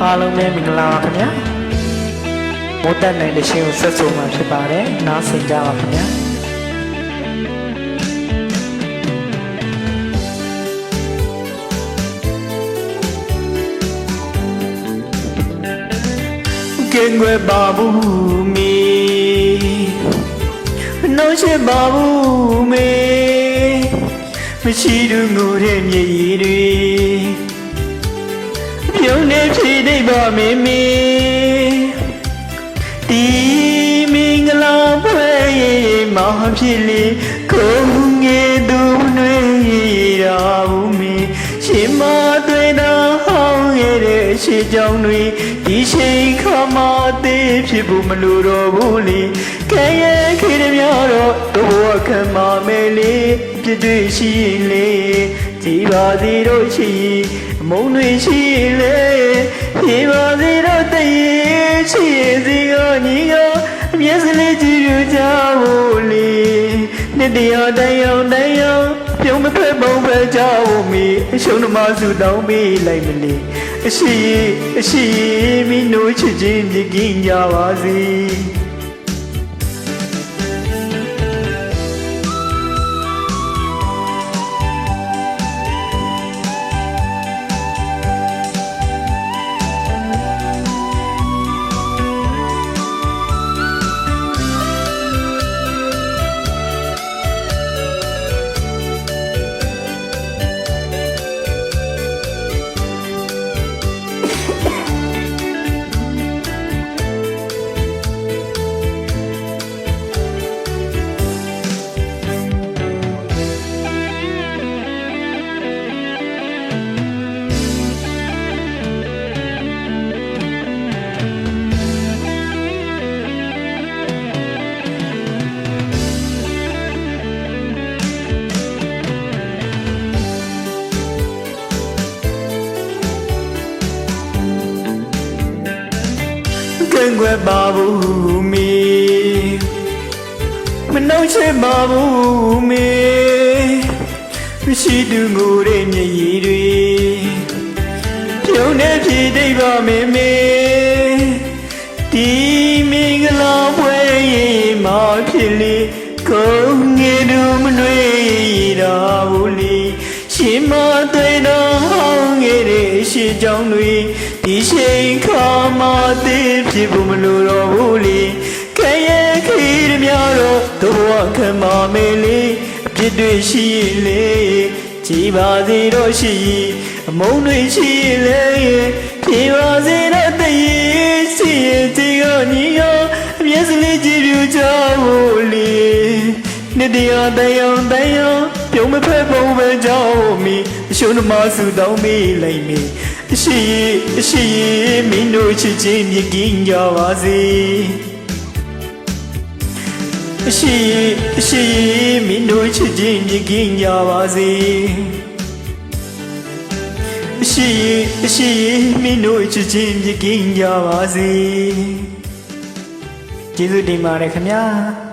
အားလုံးပဲမင်္ဂလာပါခင်ဗျာမိုးတက်နိုင်တဲ့ရှင်ကိုဆက်ဆိုမှဖြစ်ပါတယ်နားဆင်ကြပါခင်ဗျာကင်းွယ်ပါဘူးမီနှောင်းရှိပါဘူးမေမရှိသူငိုတဲ့မြေကြီးတွေပြုံးနေဖြည့်နေပါမေမေဒီမင်္ဂလာပွဲမဖြစ်လေကိုငယ်သူနှွေရာဘူးမေရှင်မတွေ့တာဟောင်းရဲ့ရှေ့ကြောင်းတွေဒီချိန်ခါမှသေးဖြစ်ဖို့မလိုတော့ဘူးလေခဲရဲ့ခေတများတော့တို့အခမ်းမမဲလေးပြည့်တွေ့ရှိလေကြည်ပါစေတို့ချီမုံတွေရှိလေပြေပါစေတို့တရေချီစီကညီကအမျက်စလေးကြည့်ရကြဖို့လေနှစ်တရားတိုင်းပြုံးမဖက်ပုံပဲကြဖို့မီအရှုံးနှမစုတောင်းပေးလိုက်မလေးအရှိမီနိုးချစ်ချင်းမြကင်းကြပါစေကင်းွယ်ပါဘူးမီမနှောက်ချင်ပါဘူးမီမရှိသူငိုတဲ့မျက်ရည်တွေပြုံးနေဖြည့်သိပ်ပါမေမေဒီမင်္ဂလာပွဲမဖြစ်လေကိုငယ်သူမနှွေတာဘူးလေရှင်မတွေ့တော့ဟောင်းငယ်တဲ့ရှေ့ကြောင်းတွေဒီချိန်ခါမှသေးဖြစ်ဖို့မလိုတော့ဘူးလေခဲရဲ့ခေတများတော့တို့အခမ်းမမဲလေးအပြစ်တွေရှိလေကြည်ပါစေတော့ရှိအမုန်းတွေရှိလေပြေပါစေတော့တရေရှိတီကညီရောအမျက်စလေးကြည့်ပြကြဖို့လေနှစ်တရားတိုင်းပြုံးမဖက်ပုံပဲကြောက်မီအရှုံးနှမစုတောင်းမေးလိုက်မီအရှိမင်းတို့ချစ်ချင်းမြကင်းကြပါစေအရှိမင်းတို့ချစ်ချင်းမြကင်းကြပါစေအရှိမင်းတို့ချစ်ချင်းမြကင်းကြပါစေကျေးဇူးတင်ပါတယ်ခင်ဗျာ